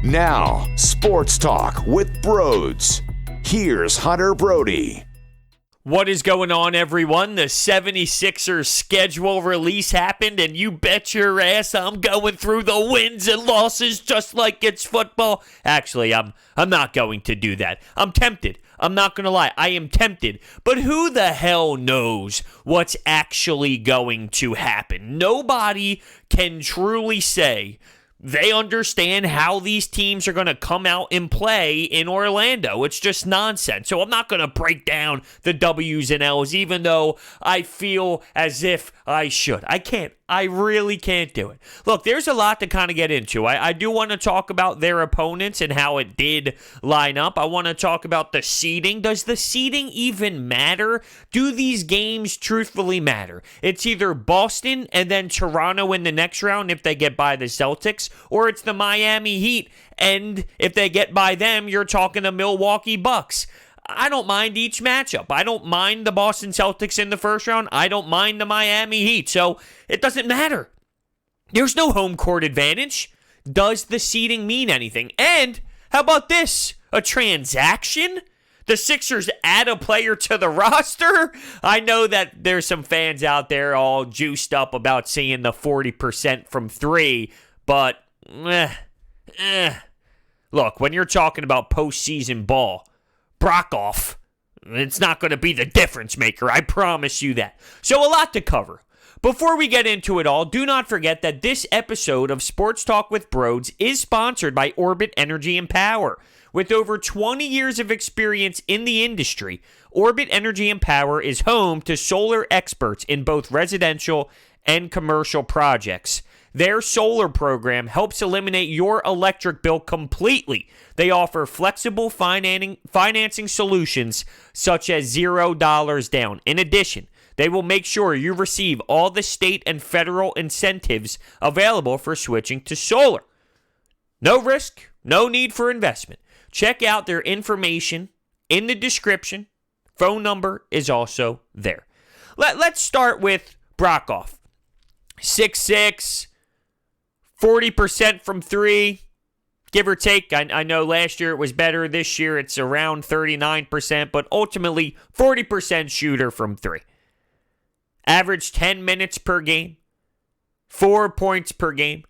Now, Sports Talk with Broads. Here's Hunter Brody. What is going on, everyone? The 76ers schedule release happened, and you bet your ass I'm going through the wins and losses just like it's football. Actually, I'm not going to do that. I'm tempted. I'm not going to lie. I am tempted. But who the hell knows what's actually going to happen? Nobody can truly say they understand how these teams are going to come out and play in Orlando. It's just nonsense. So I'm not going to break down the W's and L's, even though I feel as if I should. I can't. I really can't do it. Look, there's a lot to kind of get into. I do want to talk about their opponents and how it did line up. I want to talk about the seeding. Does the seeding even matter? Do these games truthfully matter? It's either Boston and then Toronto in the next round if they get by the Celtics, or it's the Miami Heat, and if they get by them, you're talking the Milwaukee Bucks. I don't mind each matchup. I don't mind the Boston Celtics in the first round. I don't mind the Miami Heat. So it doesn't matter. There's no home court advantage. Does the seeding mean anything? And how about this? A transaction? The Sixers add a player to the roster? I know that there's some fans out there all juiced up about seeing the 40% from three, but look, when you're talking about postseason ball, Broehkoff, it's not going to be the difference maker, I promise you that. So a lot to cover. Before we get into it all, do not forget that this episode of Sports Talk with Broads is sponsored by Orbit Energy and Power. With over 20 years of experience in the industry, Orbit Energy and Power is home to solar experts in both residential and commercial projects. Their solar program helps eliminate your electric bill completely. They offer flexible financing solutions such as $0 down. In addition, they will make sure you receive all the state and federal incentives available for switching to solar. No risk, no need for investment. Check out their information in the description. Phone number is also there. Let's start with Broehkoff. 6'6", 40% from three, give or take. I know last year it was better. This year it's around 39%, but ultimately 40% shooter from three. Average 10 minutes per game, 4 points per game.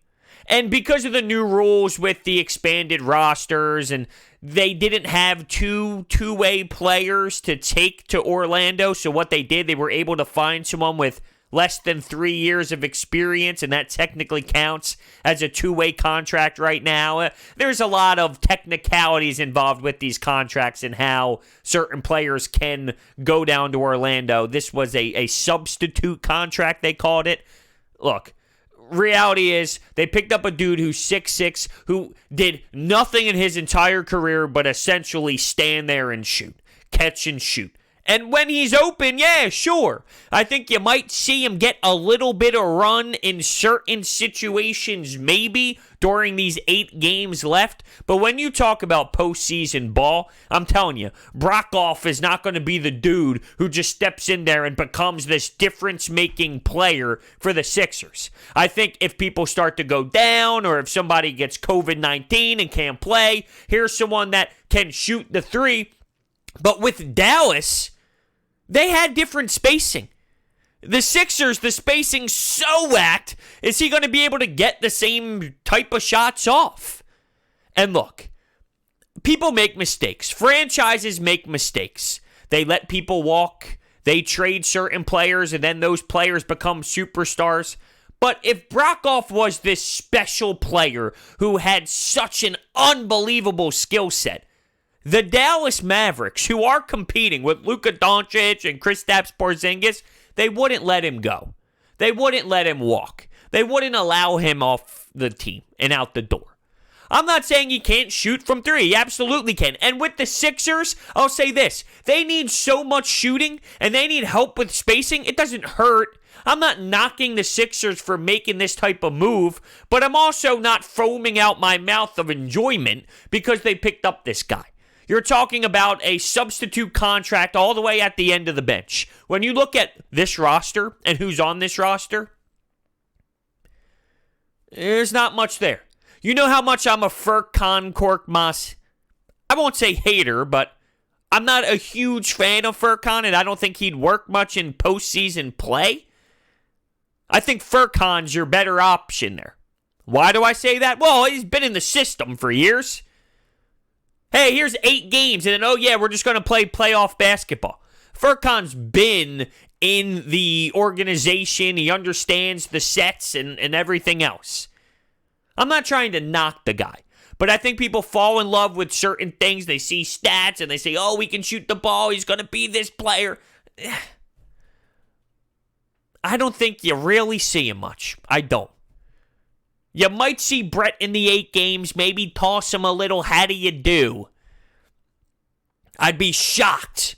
And because of the new rules with the expanded rosters, and they didn't have two-way players to take to Orlando, so what they did, they were able to find someone with less than 3 years of experience, and that technically counts as a two-way contract right now. There's a lot of technicalities involved with these contracts and how certain players can go down to Orlando. This was a substitute contract, they called it. Look, reality is they picked up a dude who's 6'6", who did nothing in his entire career but essentially stand there and shoot, catch and shoot. And when he's open, yeah, sure. I think you might see him get a little bit of run in certain situations, maybe, during these 8 games left. But when you talk about postseason ball, I'm telling you, Broehkoff is not going to be the dude who just steps in there and becomes this difference-making player for the Sixers. I think if people start to go down, or if somebody gets COVID-19 and can't play, here's someone that can shoot the three. But with Dallas, they had different spacing. The Sixers, the spacing so whacked. Is he going to be able to get the same type of shots off? And look, people make mistakes. Franchises make mistakes. They let people walk. They trade certain players, and then those players become superstars. But if Broehkoff was this special player who had such an unbelievable skill set, the Dallas Mavericks, who are competing with Luka Doncic and Kristaps Porzingis, they wouldn't let him go. They wouldn't let him walk. They wouldn't allow him off the team and out the door. I'm not saying he can't shoot from three. He absolutely can. And with the Sixers, I'll say this. They need so much shooting, and they need help with spacing. It doesn't hurt. I'm not knocking the Sixers for making this type of move, but I'm also not foaming out my mouth of enjoyment because they picked up this guy. You're talking about a substitute contract all the way at the end of the bench. When you look at this roster and who's on this roster, there's not much there. You know how much I'm a Furkan Korkmaz, I won't say hater, but I'm not a huge fan of Furkan, and I don't think he'd work much in postseason play. I think Furkan's your better option there. Why do I say that? Well, he's been in the system for years. Hey, here's 8 games, and then, oh yeah, we're just going to play playoff basketball. Furkan's been in the organization. He understands the sets and everything else. I'm not trying to knock the guy, but I think people fall in love with certain things. They see stats, and they say, oh, we can shoot the ball. He's going to be this player. I don't think you really see him much. I don't. You might see Brett in the 8 games, maybe toss him a little, how do you do? I'd be shocked.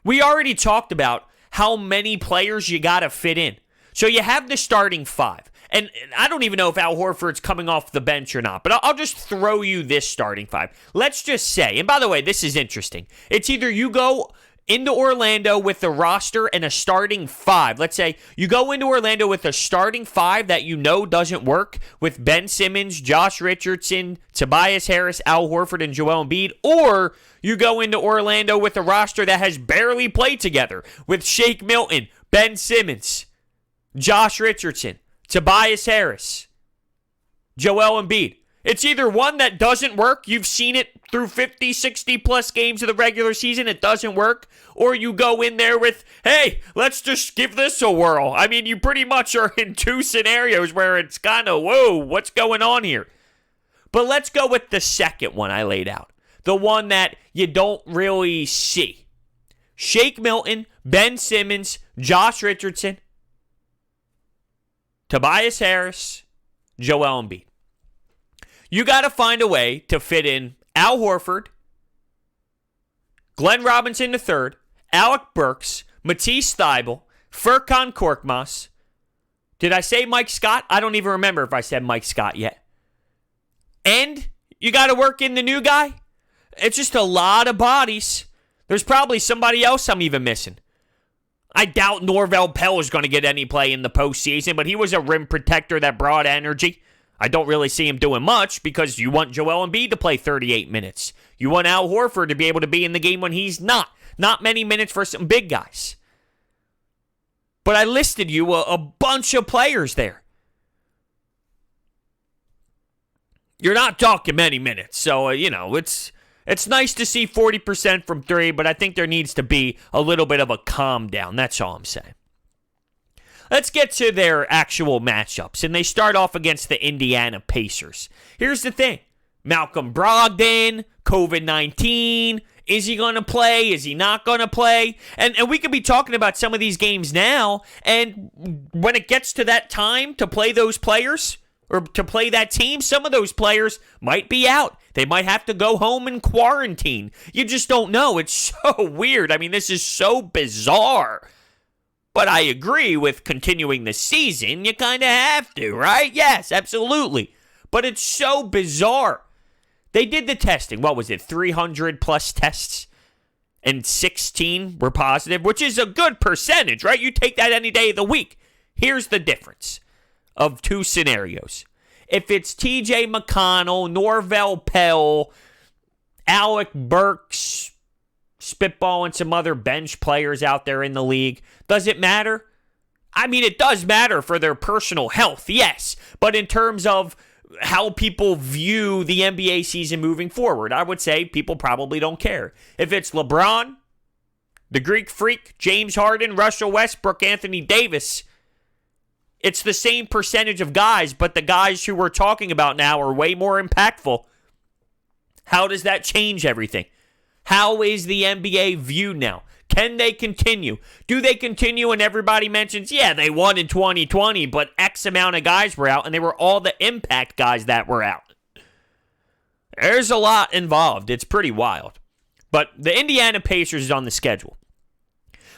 We already talked about how many players you got to fit in. So you have the starting 5. And I don't even know if Al Horford's coming off the bench or not, but I'll just throw you this starting 5. Let's just say, and by the way, this is interesting. It's either you go into Orlando with a roster and a starting 5. Let's say you go into Orlando with a starting 5 that you know doesn't work with Ben Simmons, Josh Richardson, Tobias Harris, Al Horford, and Joel Embiid. Or you go into Orlando with a roster that has barely played together with Shake Milton, Ben Simmons, Josh Richardson, Tobias Harris, Joel Embiid. It's either one that doesn't work, you've seen it through 50, 60 plus games of the regular season, it doesn't work, or you go in there with, hey, let's just give this a whirl. I mean, you pretty much are in 2 scenarios where it's kind of, whoa, what's going on here? But let's go with the second one I laid out, the one that you don't really see. Shake Milton, Ben Simmons, Josh Richardson, Tobias Harris, Joel Embiid. You got to find a way to fit in Al Horford, Glenn Robinson III, Alec Burks, Matisse Thybulle, Furkan Korkmaz. Did I say Mike Scott? I don't even remember if I said Mike Scott yet. And you got to work in the new guy. It's just a lot of bodies. There's probably somebody else I'm even missing. I doubt Norvel Pelle is going to get any play in the postseason, but he was a rim protector that brought energy. I don't really see him doing much because you want Joel Embiid to play 38 minutes. You want Al Horford to be able to be in the game when he's not. Not many minutes for some big guys. But I listed you a bunch of players there. You're not talking many minutes, so, it's nice to see 40% from 3, but I think there needs to be a little bit of a calm down. That's all I'm saying. Let's get to their actual matchups, and they start off against the Indiana Pacers. Here's the thing. Malcolm Brogdon, COVID-19, is he going to play? Is he not going to play? And we could be talking about some of these games now, and when it gets to that time to play those players, or to play that team, some of those players might be out. They might have to go home and quarantine. You just don't know. It's so weird. I mean, this is so bizarre. But I agree with continuing the season, you kind of have to, right? Yes, absolutely. But it's so bizarre. They did the testing. What was it, 300 plus tests? And 16 were positive, which is a good percentage, right? You take that any day of the week. Here's the difference of 2 scenarios. If it's TJ McConnell, Norvel Pelle, Alec Burks, spitballing some other bench players out there in the league, does it matter? I mean, it does matter for their personal health, yes. But in terms of how people view the NBA season moving forward, I would say people probably don't care. If it's LeBron, the Greek Freak, James Harden, Russell Westbrook, Anthony Davis, it's the same percentage of guys, but the guys who we're talking about now are way more impactful. How does that change everything? How is the NBA viewed now? Can they continue? Do they continue and everybody mentions, yeah, they won in 2020, but X amount of guys were out, and they were all the impact guys that were out? There's a lot involved. It's pretty wild. But the Indiana Pacers is on the schedule.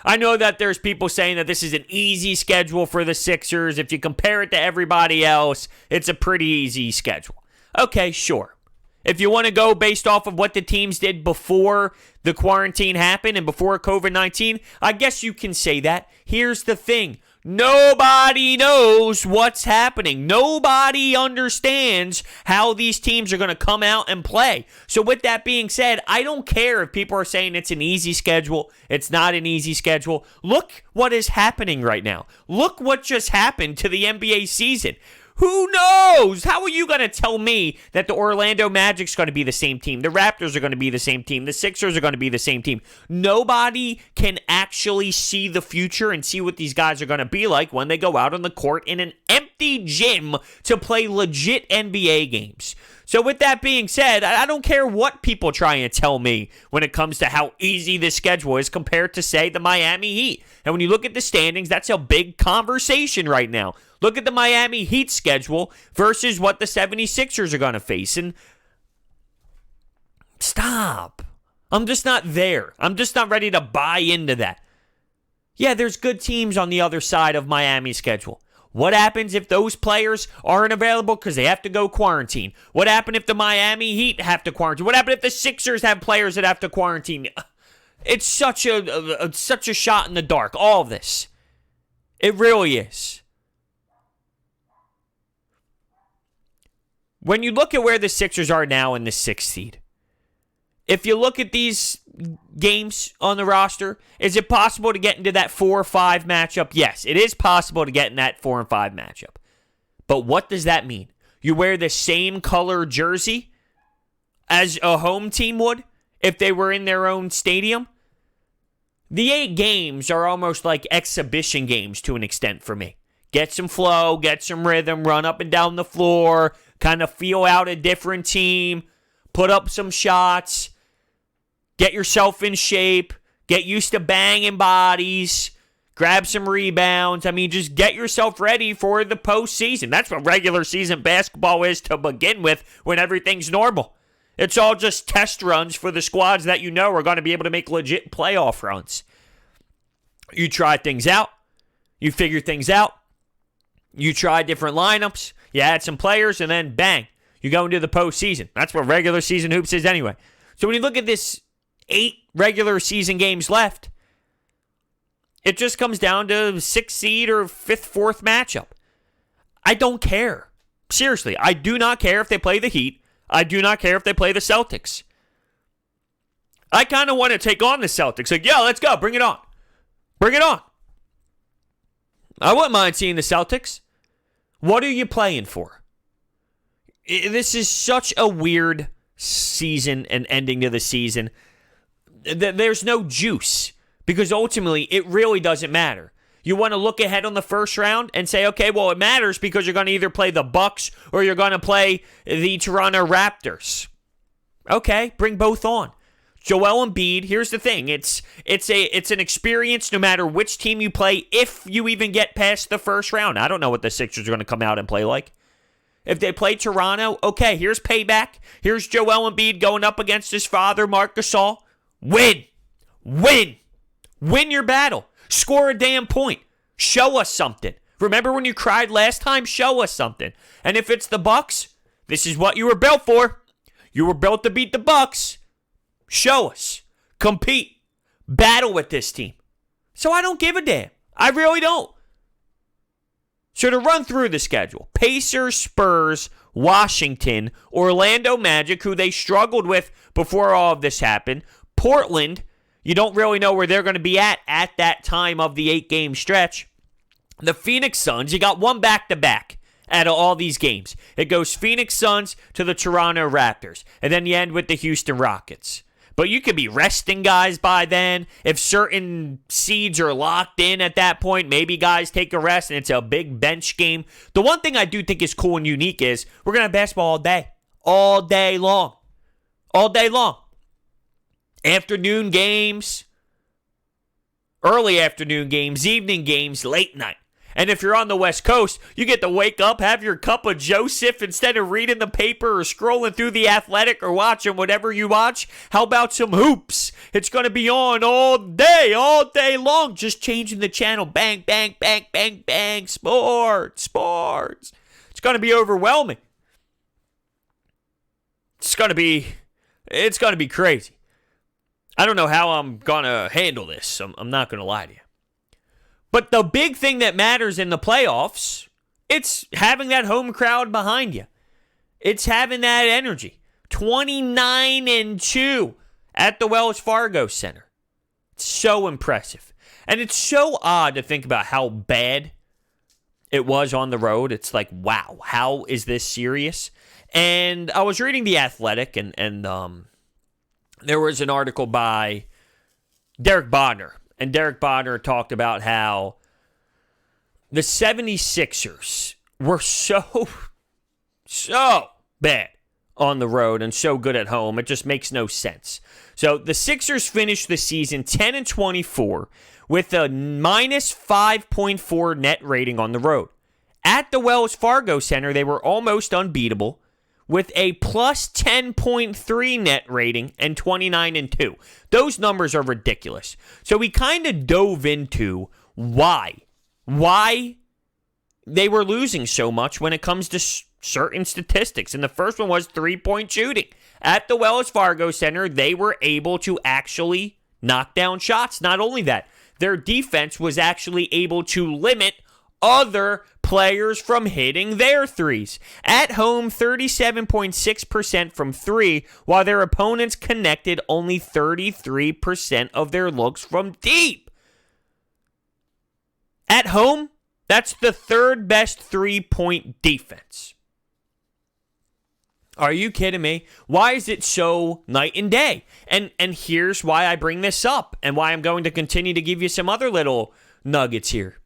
I know that there's people saying that this is an easy schedule for the Sixers. If you compare it to everybody else, it's a pretty easy schedule. Okay, sure. If you want to go based off of what the teams did before the quarantine happened and before COVID-19, I guess you can say that. Here's the thing. Nobody knows what's happening. Nobody understands how these teams are going to come out and play. So with that being said, I don't care if people are saying it's an easy schedule. It's not an easy schedule. Look what is happening right now. Look what just happened to the NBA season. Who knows? How are you going to tell me that the Orlando Magic's going to be the same team? The Raptors are going to be the same team. The Sixers are going to be the same team. Nobody can actually see the future and see what these guys are going to be like when they go out on the court in an empty gym to play legit NBA games. So with that being said, I don't care what people try and tell me when it comes to how easy this schedule is compared to, say, the Miami Heat. And when you look at the standings, that's a big conversation right now. Look at the Miami Heat schedule versus what the 76ers are going to face. And stop. I'm just not there. I'm just not ready to buy into that. Yeah, there's good teams on the other side of Miami's schedule. What happens if those players aren't available because they have to go quarantine? What happens if the Miami Heat have to quarantine? What happens if the Sixers have players that have to quarantine? It's such a shot in the dark, all of this. It really is. When you look at where the Sixers are now in the 6th seed, if you look at these games on the roster, is it possible to get into that 4 or 5 matchup? Yes, it is possible to get in that 4 and 5 matchup. But what does that mean? You wear the same color jersey as a home team would if they were in their own stadium? The 8 games are almost like exhibition games to an extent for me. Get some flow, get some rhythm, run up and down the floor, kind of feel out a different team, put up some shots, get yourself in shape, get used to banging bodies, grab some rebounds. I mean, just get yourself ready for the postseason. That's what regular season basketball is to begin with when everything's normal. It's all just test runs for the squads that you know are going to be able to make legit playoff runs. You try things out. You figure things out. You try different lineups. You add some players, and then bang, you go into the postseason. That's what regular season hoops is anyway. So when you look at this 8 regular season games left, it just comes down to 6th seed or 5th, 4th matchup. I don't care. Seriously, I do not care if they play the Heat. I do not care if they play the Celtics. I kind of want to take on the Celtics. Like, yeah, let's go. Bring it on. Bring it on. I wouldn't mind seeing the Celtics. What are you playing for? This is such a weird season and ending to the season. There's no juice because ultimately it really doesn't matter. You want to look ahead on the first round and say, okay, well, it matters because you're going to either play the Bucks or you're going to play the Toronto Raptors. Okay, bring both on. Joel Embiid, here's the thing. It's an experience no matter which team you play, if you even get past the first round. I don't know what the Sixers are going to come out and play like. If they play Toronto, okay, here's payback. Here's Joel Embiid going up against his father, Marc Gasol. Win. Win. Win your battle. Score a damn point. Show us something. Remember when you cried last time? Show us something. And if it's the Bucks, this is what you were built for. You were built to beat the Bucks. Show us. Compete. Battle with this team. So I don't give a damn. I really don't. So to run through the schedule, Pacers, Spurs, Washington, Orlando Magic, who they struggled with before all of this happened, Portland, you don't really know where they're going to be at that time of the 8-game stretch. The Phoenix Suns, you got one back-to-back out of all these games. It goes Phoenix Suns to the Toronto Raptors, and then you end with the Houston Rockets. But you could be resting guys by then. If certain seeds are locked in at that point, maybe guys take a rest and it's a big bench game. The one thing I do think is cool and unique is we're going to have basketball all day. All day long. All day long. Afternoon games, early afternoon games, evening games, late night. And if you're on the West Coast, you get to wake up, have your cup of Joseph instead of reading the paper or scrolling through The Athletic or watching whatever you watch. How about some hoops? It's going to be on all day long, just changing the channel. Bang, bang, bang, bang, bang. Sports. It's going to be overwhelming. It's going to be crazy. I don't know how I'm going to handle this. I'm not going to lie to you. But the big thing that matters in the playoffs, it's having that home crowd behind you. It's having that energy. 29-2 at the Wells Fargo Center. It's so impressive. And it's so odd to think about how bad it was on the road. It's like, wow, how is this serious? And I was reading The Athletic, and there was an article by Derek Bodner. And Derek Bodner talked about how the 76ers were so bad on the road and so good at home. It just makes no sense. So the Sixers finished the season 10-24 with a minus 5.4 net rating on the road. At the Wells Fargo Center, they were almost unbeatable with a plus 10.3 net rating and 29-2. Those numbers are ridiculous. So we kind of dove into why they were losing so much when it comes to certain statistics. And the first one was three-point shooting. At the Wells Fargo Center, they were able to actually knock down shots. Not only that, their defense was actually able to limit other players from hitting their threes. At home, 37.6% from three, while their opponents connected only 33% of their looks from deep. At home, that's the third best three-point defense. Are you kidding me? Why is it so night and day? And here's why I bring this up and why I'm going to continue to give you some other little nuggets here.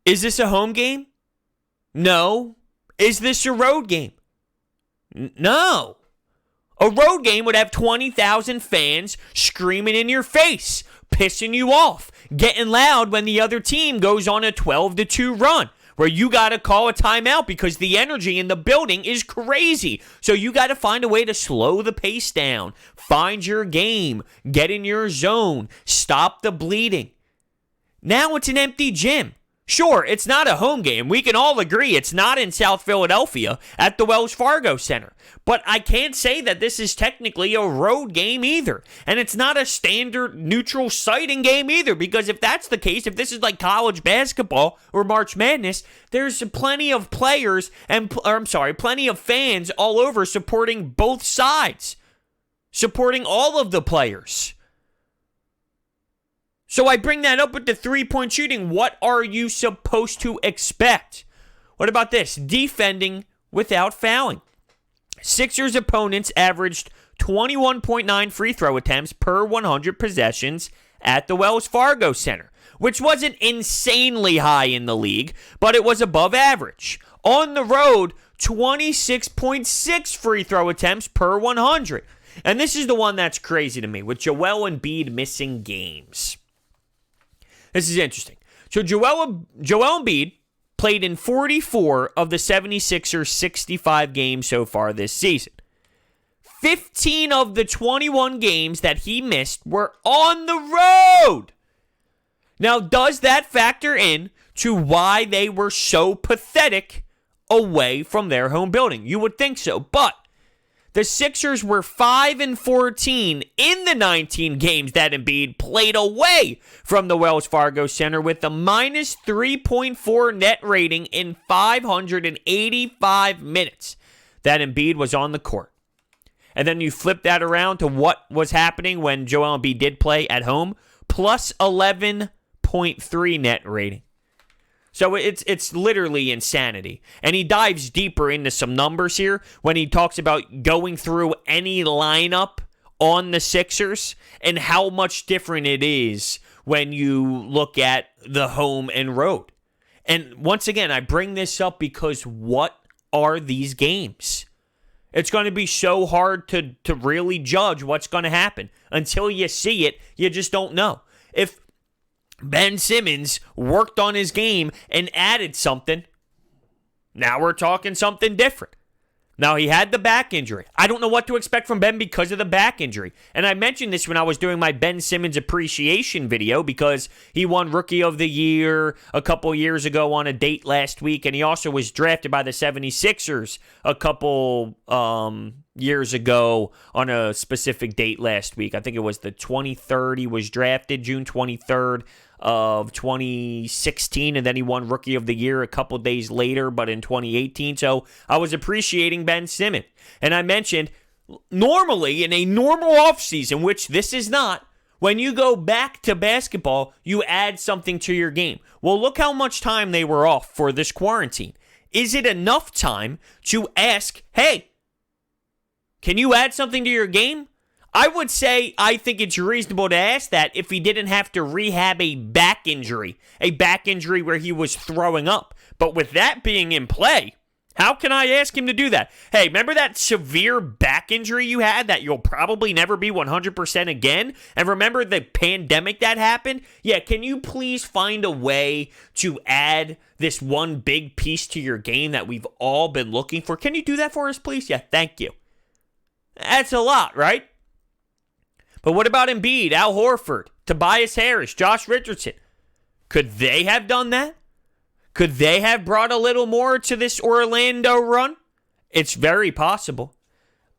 Is this a home game? No. Is this a road game? No. A road game would have 20,000 fans screaming in your face, pissing you off, getting loud when the other team goes on a 12-2 run, where you got to call a timeout because the energy in the building is crazy. So you got to find a way to slow the pace down, find your game, get in your zone, stop the bleeding. Now it's an empty gym. Sure, it's not a home game. We can all agree it's not in South Philadelphia at the Wells Fargo Center. But I can't say that this is technically a road game either. And it's not a standard neutral siting game either, because if that's the case, if this is like college basketball or March Madness, there's plenty of players plenty of fans all over supporting both sides, supporting all of the players. So I bring that up with the three-point shooting. What are you supposed to expect? What about this? Defending without fouling. Sixers opponents averaged 21.9 free throw attempts per 100 possessions at the Wells Fargo Center, which wasn't insanely high in the league, but it was above average. On the road, 26.6 free throw attempts per 100. And this is the one that's crazy to me, with Joel Embiid missing games. This is interesting. So Joel Embiid played in 44 of the 76ers' 65 games so far this season. 15 of the 21 games that he missed were on the road. Now, does that factor in to why they were so pathetic away from their home building? You would think so, but the Sixers were 5-14 in the 19 games that Embiid played away from the Wells Fargo Center with a minus 3.4 net rating in 585 minutes that Embiid was on the court. And then you flip that around to what was happening when Joel Embiid did play at home, plus 11.3 net rating. So it's literally insanity. And he dives deeper into some numbers here when he talks about going through any lineup on the Sixers and how much different it is when you look at the home and road. And once again, I bring this up because what are these games? It's going to be so hard to really judge what's going to happen. Until you see it, you just don't know. If Ben Simmons worked on his game and added something, now we're talking something different. Now, he had the back injury. I don't know what to expect from Ben because of the back injury. And I mentioned this when I was doing my Ben Simmons appreciation video because he won Rookie of the Year a couple years ago on a date last week, and he also was drafted by the 76ers a couple years ago on a specific date last week. I think it was the 23rd he was drafted, June 23rd. of 2016, and then he won Rookie of the Year a couple days later, but in 2018. So I was appreciating Ben Simmons. And I mentioned, normally in a normal offseason, which this is not, when you go back to basketball, you add something to your game. Well, look how much time they were off for this quarantine. Is it enough time to ask, hey, can you add something to your game? I would say I think it's reasonable to ask that if he didn't have to rehab a back injury where he was throwing up. But with that being in play, how can I ask him to do that? Hey, remember that severe back injury you had that you'll probably never be 100% again? And remember the pandemic that happened? Yeah, can you please find a way to add this one big piece to your game that we've all been looking for? Can you do that for us, please? Yeah, thank you. That's a lot, right? But what about Embiid, Al Horford, Tobias Harris, Josh Richardson? Could they have done that? Could they have brought a little more to this Orlando run? It's very possible.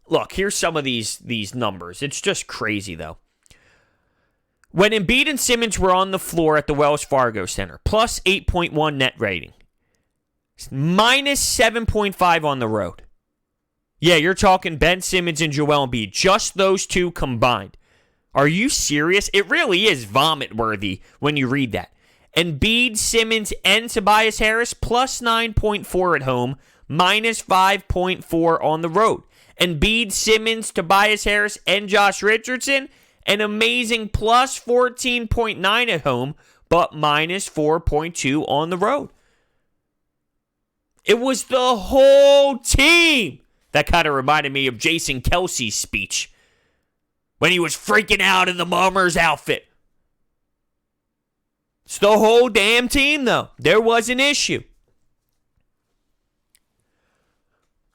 Look, here's some of these numbers. It's just crazy, though. When Embiid and Simmons were on the floor at the Wells Fargo Center, plus 8.1 net rating, minus 7.5 on the road. Yeah, you're talking Ben Simmons and Joel Embiid, just those two combined. Are you serious? It really is vomit-worthy when you read that. Embiid, Simmons, and Tobias Harris, plus 9.4 at home, minus 5.4 on the road. Embiid, Simmons, Tobias Harris, and Josh Richardson, an amazing plus 14.9 at home, but minus 4.2 on the road. It was the whole team. That kind of reminded me of Jason Kelsey's speech when he was freaking out in the Mummers outfit. It's the whole damn team, though. There was an issue.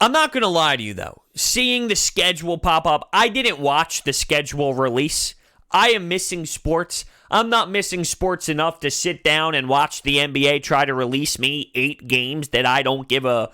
I'm not going to lie to you, though. Seeing the schedule pop up, I didn't watch the schedule release. I am missing sports. I'm not missing sports enough to sit down and watch the NBA try to release me 8 games that I don't give a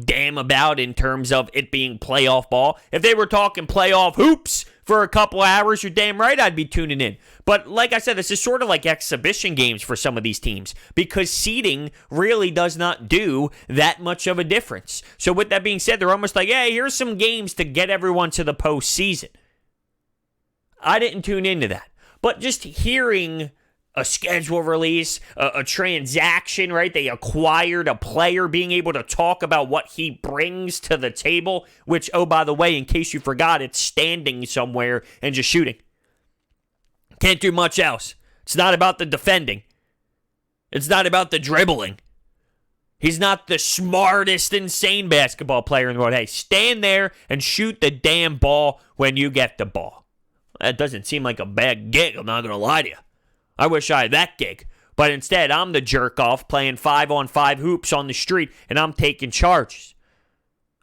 damn about in terms of it being playoff ball. If they were talking playoff hoops for a couple hours, you're damn right I'd be tuning in. But like I said, this is sort of like exhibition games for some of these teams because seeding really does not do that much of a difference. So with that being said, they're almost like, hey, here's some games to get everyone to the postseason. I didn't tune into that. But just hearing a schedule release, a transaction, right? They acquired a player, being able to talk about what he brings to the table, which, oh, by the way, in case you forgot, it's standing somewhere and just shooting. Can't do much else. It's not about the defending. It's not about the dribbling. He's not the smartest, insane basketball player in the world. Hey, stand there and shoot the damn ball when you get the ball. That doesn't seem like a bad gig, I'm not going to lie to you. I wish I had that gig. But instead, I'm the jerk-off playing 5-on-5 hoops on the street, and I'm taking charges.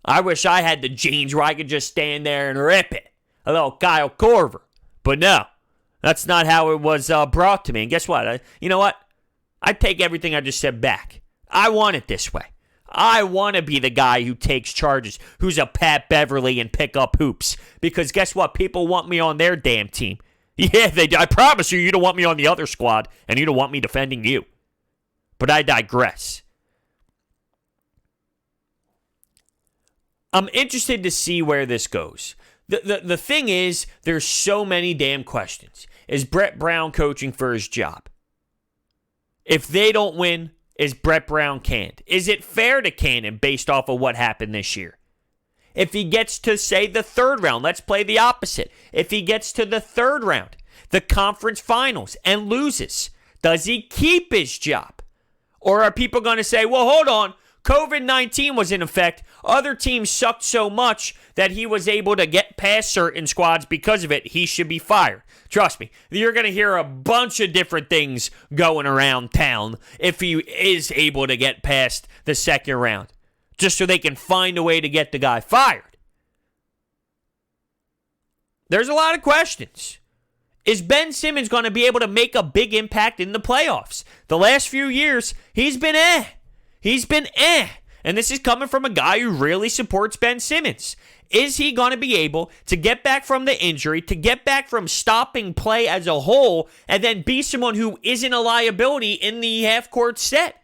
I wish I had the jeans where I could just stand there and rip it. A little Kyle Korver. But no, that's not how it was brought to me. And guess what? You know what? I take everything I just said back. I want it this way. I want to be the guy who takes charges, who's a Pat Beverly and pick up hoops. Because guess what? People want me on their damn team. Yeah, they do. I promise you, you don't want me on the other squad, and you don't want me defending you. But I digress. I'm interested to see where this goes. The thing is, there's so many damn questions. Is Brett Brown coaching for his job? If they don't win, is Brett Brown canned? Is it fair to can him based off of what happened this year? If he gets to, say, the third round, let's play the opposite. If he gets to the third round, the conference finals, and loses, does he keep his job? Or are people going to say, well, hold on, COVID-19 was in effect. Other teams sucked so much that he was able to get past certain squads because of it. He should be fired. Trust me, you're going to hear a bunch of different things going around town if he is able to get past the second round, just so they can find a way to get the guy fired. There's a lot of questions. Is Ben Simmons going to be able to make a big impact in the playoffs? The last few years, he's been He's been and this is coming from a guy who really supports Ben Simmons. Is he going to be able to get back from the injury, to get back from stopping play as a whole, and then be someone who isn't a liability in the half-court set?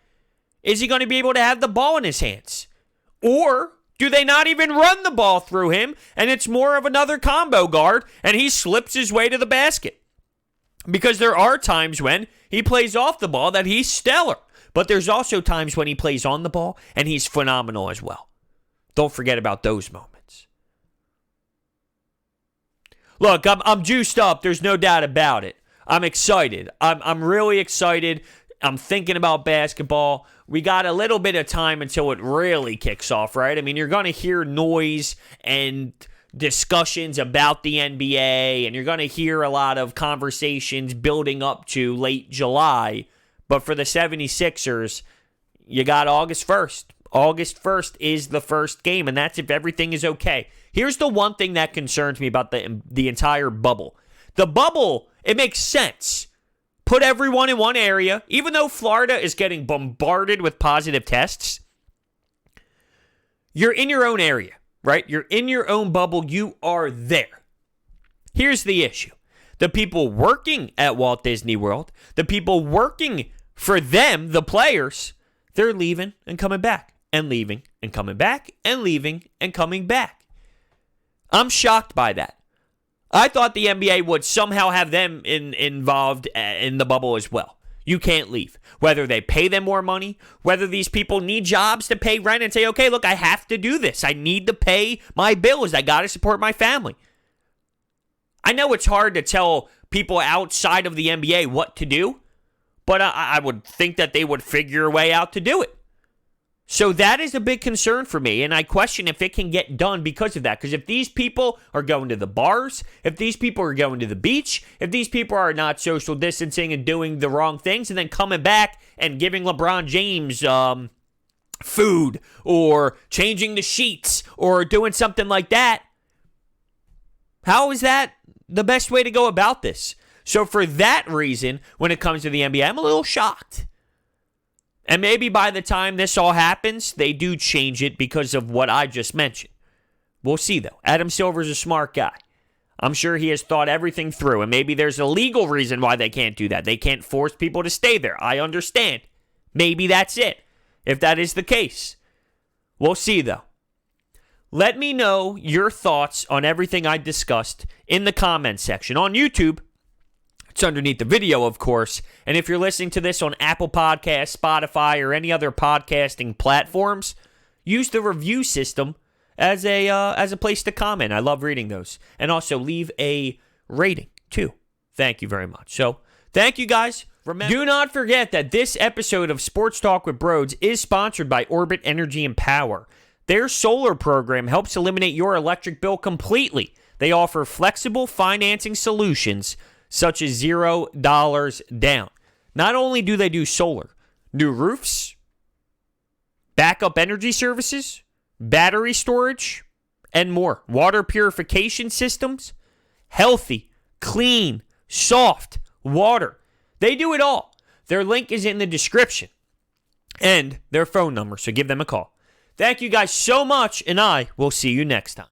Is he going to be able to have the ball in his hands? Or do they not even run the ball through him, and it's more of another combo guard, and he slips his way to the basket? Because there are times when he plays off the ball that he's stellar, but there's also times when he plays on the ball, and he's phenomenal as well. Don't forget about those moments. Look, I'm juiced up. There's no doubt about it. I'm excited. I'm really excited. I'm thinking about basketball. We got a little bit of time until it really kicks off, right? I mean, you're going to hear noise and discussions about the NBA, and you're going to hear a lot of conversations building up to late July. But for the 76ers, you got August 1st. August 1st is the first game, and that's if everything is okay. Here's the one thing that concerns me about the entire bubble. The bubble, it makes sense. Put everyone in one area. Even though Florida is getting bombarded with positive tests, you're in your own area, right? You're in your own bubble. You are there. Here's the issue. The people working at Walt Disney World, the people working for them, the players, they're leaving and coming back, and leaving and coming back, and leaving and coming back. I'm shocked by that. I thought the NBA would somehow have them involved in the bubble as well. You can't leave. Whether they pay them more money, whether these people need jobs to pay rent and say, okay, look, I have to do this. I need to pay my bills. I got to support my family. I know it's hard to tell people outside of the NBA what to do, but I would think that they would figure a way out to do it. So that is a big concern for me, and I question if it can get done because of that. Because if these people are going to the bars, if these people are going to the beach, if these people are not social distancing and doing the wrong things, and then coming back and giving LeBron James food, or changing the sheets, or doing something like that, how is that the best way to go about this? So for that reason, when it comes to the NBA, I'm a little shocked. And maybe by the time this all happens, they do change it because of what I just mentioned. We'll see, though. Adam Silver's a smart guy. I'm sure he has thought everything through, and maybe there's a legal reason why they can't do that. They can't force people to stay there. I understand. Maybe that's it, if that is the case. We'll see, though. Let me know your thoughts on everything I discussed in the comments section on YouTube. It's underneath the video, of course. And if you're listening to this on Apple Podcasts, Spotify, or any other podcasting platforms, use the review system as a place to comment. I love reading those. And also leave a rating, too. Thank you very much. So, thank you, guys. Remember, do not forget that this episode of Sports Talk with Broads is sponsored by Orbit Energy and Power. Their solar program helps eliminate your electric bill completely. They offer flexible financing solutions such as $0 down. Not only do they do solar, new roofs, backup energy services, battery storage, and more. Water purification systems, healthy, clean, soft water. They do it all. Their link is in the description and their phone number, so give them a call. Thank you guys so much, and I will see you next time.